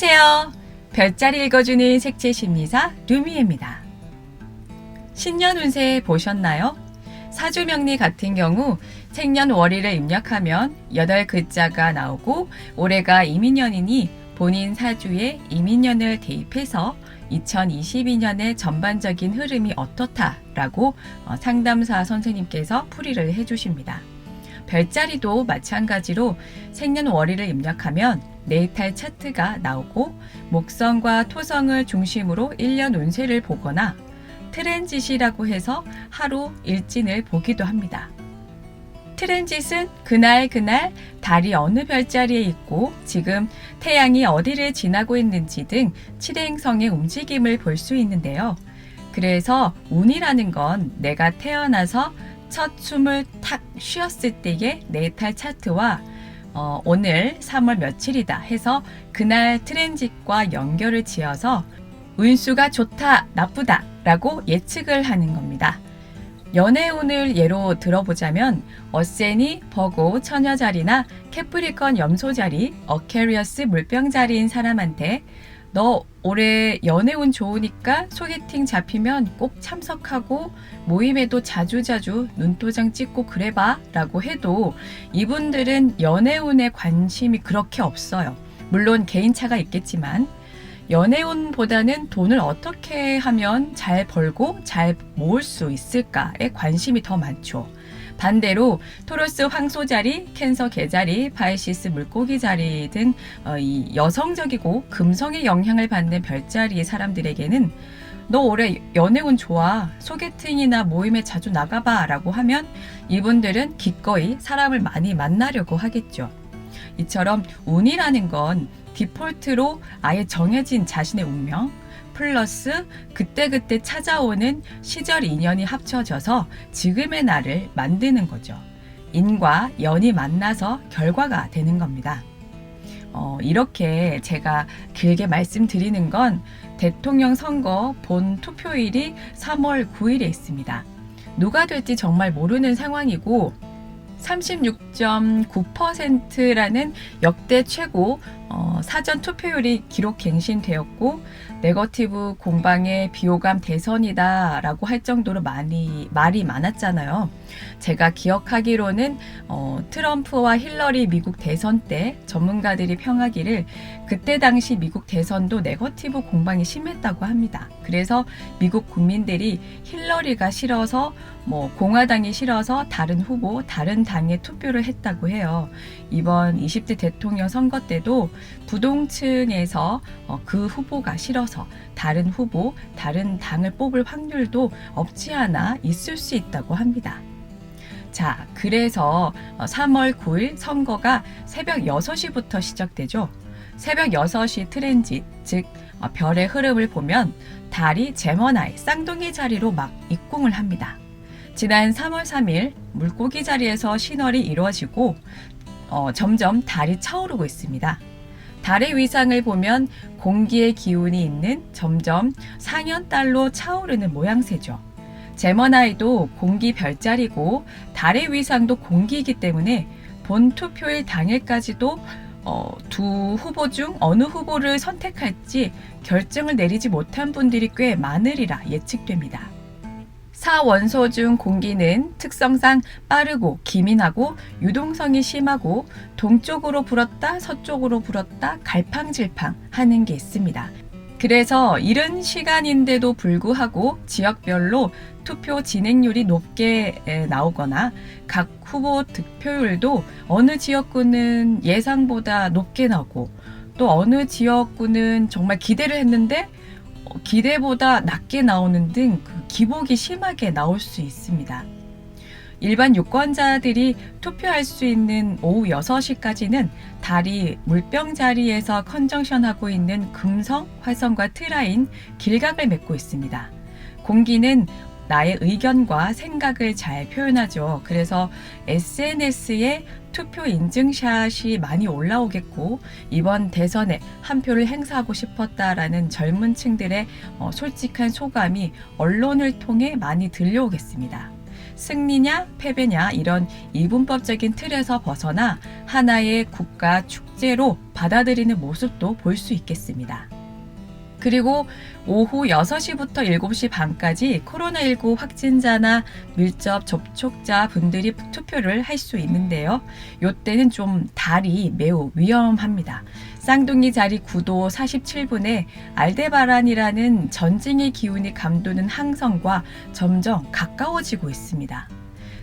안녕하세요. 별자리 읽어주는 색채심리사 루미입니다. 신년 운세 보셨나요? 사주명리 같은 경우 생년월일을 입력하면 8글자가 나오고 올해가 이민년이니 본인 사주에 이민년을 대입해서 2022년의 전반적인 흐름이 어떻다라고 상담사 선생님께서 풀이를 해주십니다. 별자리도 마찬가지로 생년월일을 입력하면 네이탈 차트가 나오고 목성과 토성을 중심으로 1년 운세를 보거나 트랜짓이라고 해서 하루 일진을 보기도 합니다. 트랜짓은 그날 달이 어느 별자리에 있고 지금 태양이 어디를 지나고 있는지 등 칠행성의 움직임을 볼 수 있는데요. 그래서 운이라는 건 내가 태어나서 첫 숨을 탁 쉬었을 때의 네이탈 차트와 오늘 3월 며칠이다 해서 그날 트랜짓과 연결을 지어서 운수가 좋다, 나쁘다 라고 예측을 하는 겁니다. 연애운을 예로 들어보자면 어세니, 버고, 처녀자리나 캐프리컨 염소자리, 어퀘리어스 물병자리인 사람한테 너 올해 연애운 좋으니까 소개팅 잡히면 꼭 참석하고 모임에도 자주자주 눈도장 찍고 그래봐 라고 해도 이분들은 연애운에 관심이 그렇게 없어요. 물론 개인차가 있겠지만 연애운보다는 돈을 어떻게 하면 잘 벌고 잘 모을 수 있을까에 관심이 더 많죠. 반대로 토로스 황소자리, 캔서 개자리, 파이시스 물고기 자리 등 이 여성적이고 금성의 영향을 받는 별자리의 사람들에게는 너 올해 연애운 좋아, 소개팅이나 모임에 자주 나가봐 라고 하면 이분들은 기꺼이 사람을 많이 만나려고 하겠죠. 이처럼 운이라는 건 디폴트로 아예 정해진 자신의 운명 플러스 그때그때 찾아오는 시절 인연이 합쳐져서 지금의 나를 만드는 거죠. 인과 연이 만나서 결과가 되는 겁니다. 이렇게 제가 길게 말씀드리는 건 대통령 선거 본 투표일이 3월 9일에 있습니다. 누가 될지 정말 모르는 상황이고 36.9%라는 역대 최고 사전 투표율이 기록 갱신되었고 네거티브 공방의 비호감 대선이다 라고 할 정도로 말이 많았잖아요. 제가 기억하기로는 트럼프와 힐러리 미국 대선 때 전문가들이 평하기를 그때 당시 미국 대선도 네거티브 공방이 심했다고 합니다. 그래서 미국 국민들이 힐러리가 싫어서 공화당이 싫어서 다른 후보, 다른 당에 투표를 했다고 해요. 이번 20대 대통령 선거 때도 부동층에서 그 후보가 싫어서 다른 후보, 다른 당을 뽑을 확률도 없지 않아 있을 수 있다고 합니다. 자, 그래서 3월 9일 선거가 새벽 6시부터 시작되죠. 새벽 6시 트랜짓, 즉 별의 흐름을 보면 달이 제머나이 쌍둥이 자리로 막 입궁을 합니다. 지난 3월 3일 물고기 자리에서 신월이 이루어지고 점점 달이 차오르고 있습니다. 달의 위상을 보면 공기의 기운이 있는 점점 상현달로 차오르는 모양새죠. 제머나이도 공기 별자리고 달의 위상도 공기이기 때문에 본 투표일 당일까지도 두 후보 중 어느 후보를 선택할지 결정을 내리지 못한 분들이 꽤 많으리라 예측됩니다. 4원소 중 공기는 특성상 빠르고 기민하고 유동성이 심하고 동쪽으로 불었다 서쪽으로 불었다 갈팡질팡 하는 게 있습니다. 그래서 이른 시간인데도 불구하고 지역별로 투표 진행률이 높게 나오거나 각 후보 득표율도 어느 지역구는 예상보다 높게 나오고 또 어느 지역구는 정말 기대를 했는데 기대보다 낮게 나오는 등 기복이 심하게 나올 수 있습니다. 일반 유권자들이 투표할 수 있는 오후 6시까지는 달이 물병 자리에서 컨정션하고 있는 금성, 화성과 트라인 길각을 맺고 있습니다. 공기는 나의 의견과 생각을 잘 표현하죠. 그래서 SNS에 투표 인증샷이 많이 올라오겠고 이번 대선에 한 표를 행사하고 싶었다라는 젊은 층들의 솔직한 소감이 언론을 통해 많이 들려오겠습니다. 승리냐 패배냐 이런 이분법적인 틀에서 벗어나 하나의 국가 축제로 받아들이는 모습도 볼 수 있겠습니다. 그리고 오후 6시부터 7시 반까지 코로나19 확진자나 밀접 접촉자 분들이 투표를 할 수 있는데요. 이때는 좀 달이 매우 위험합니다. 쌍둥이 자리 9도 47분에 알데바란이라는 전쟁의 기운이 감도는 항성과 점점 가까워지고 있습니다.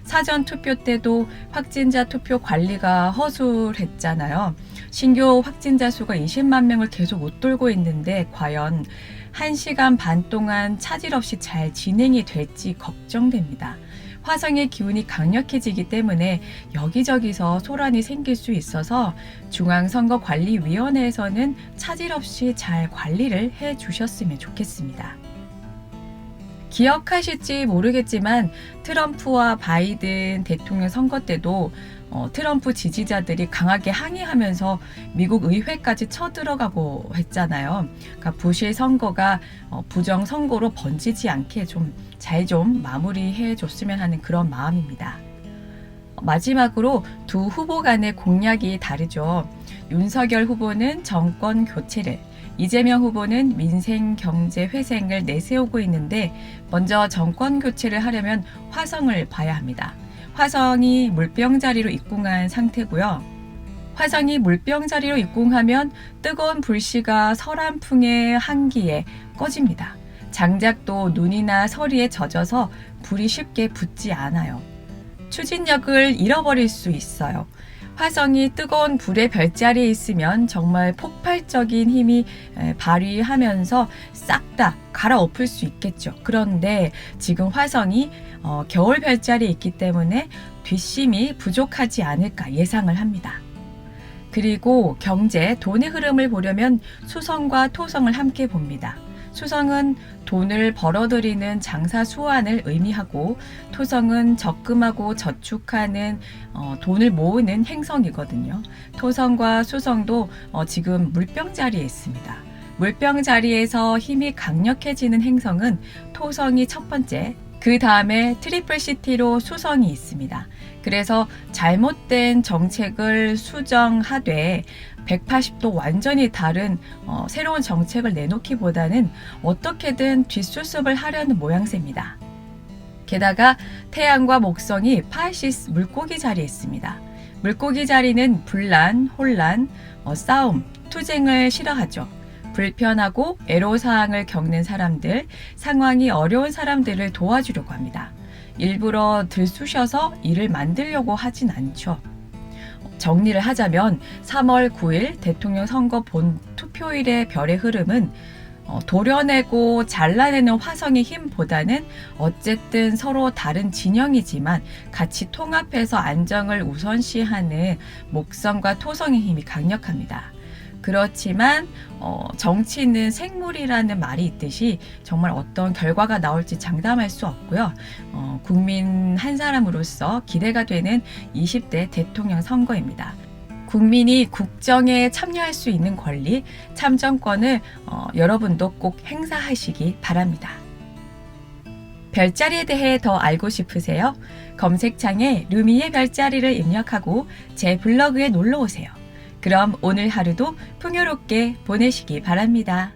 사전 투표 때도 확진자 투표 관리가 허술했잖아요. 신규 확진자 수가 20만 명을 계속 웃돌고 있는데 과연 1시간 반 동안 차질 없이 잘 진행이 될지 걱정됩니다. 화성의 기운이 강력해지기 때문에 여기저기서 소란이 생길 수 있어서 중앙선거관리위원회에서는 차질 없이 잘 관리를 해 주셨으면 좋겠습니다. 기억하실지 모르겠지만 트럼프와 바이든 대통령 선거 때도 트럼프 지지자들이 강하게 항의하면서 미국 의회까지 쳐들어가고 했잖아요. 그러니까 부실 선거가 부정 선거로 번지지 않게 잘 마무리해 줬으면 하는 그런 마음입니다. 마지막으로 두 후보 간의 공약이 다르죠. 윤석열 후보는 정권 교체를, 이재명 후보는 민생 경제 회생을 내세우고 있는데 먼저 정권 교체를 하려면 화성을 봐야 합니다. 화성이 물병자리로 입궁한 상태고요. 화성이 물병자리로 입궁하면 뜨거운 불씨가 서란풍의 한기에 꺼집니다. 장작도 눈이나 서리에 젖어서 불이 쉽게 붙지 않아요. 추진력을 잃어버릴 수 있어요. 화성이 뜨거운 불의 별자리에 있으면 정말 폭발적인 힘이 발휘하면서 싹 다 갈아엎을 수 있겠죠. 그런데 지금 화성이 겨울 별자리에 있기 때문에 뒷심이 부족하지 않을까 예상을 합니다. 그리고 경제, 돈의 흐름을 보려면 수성과 토성을 함께 봅니다. 수성은 돈을 벌어들이는 장사 수완을 의미하고 토성은 적금하고 저축하는 돈을 모으는 행성이거든요. 토성과 수성도 지금 물병 자리에 있습니다. 물병 자리에서 힘이 강력해지는 행성은 토성이 첫 번째, 그 다음에 트리플 시티로 수성이 있습니다. 그래서 잘못된 정책을 수정하되 180도 완전히 다른 새로운 정책을 내놓기보다는 어떻게든 뒷수습을 하려는 모양새입니다. 게다가 태양과 목성이 파이시스 물고기 자리에 있습니다. 물고기 자리는 분란, 혼란, 싸움, 투쟁을 싫어하죠. 불편하고 애로사항을 겪는 사람들, 상황이 어려운 사람들을 도와주려고 합니다. 일부러 들쑤셔서 일을 만들려고 하진 않죠. 정리를 하자면 3월 9일 대통령 선거 본 투표일의 별의 흐름은 도려내고 잘라내는 화성의 힘보다는 어쨌든 서로 다른 진영이지만 같이 통합해서 안정을 우선시하는 목성과 토성의 힘이 강력합니다. 그렇지만 정치는 생물이라는 말이 있듯이 정말 어떤 결과가 나올지 장담할 수 없고요. 국민 한 사람으로서 기대가 되는 20대 대통령 선거입니다. 국민이 국정에 참여할 수 있는 권리, 참정권을 여러분도 꼭 행사하시기 바랍니다. 별자리에 대해 더 알고 싶으세요? 검색창에 루미의 별자리를 입력하고 제 블로그에 놀러오세요. 그럼 오늘 하루도 풍요롭게 보내시기 바랍니다.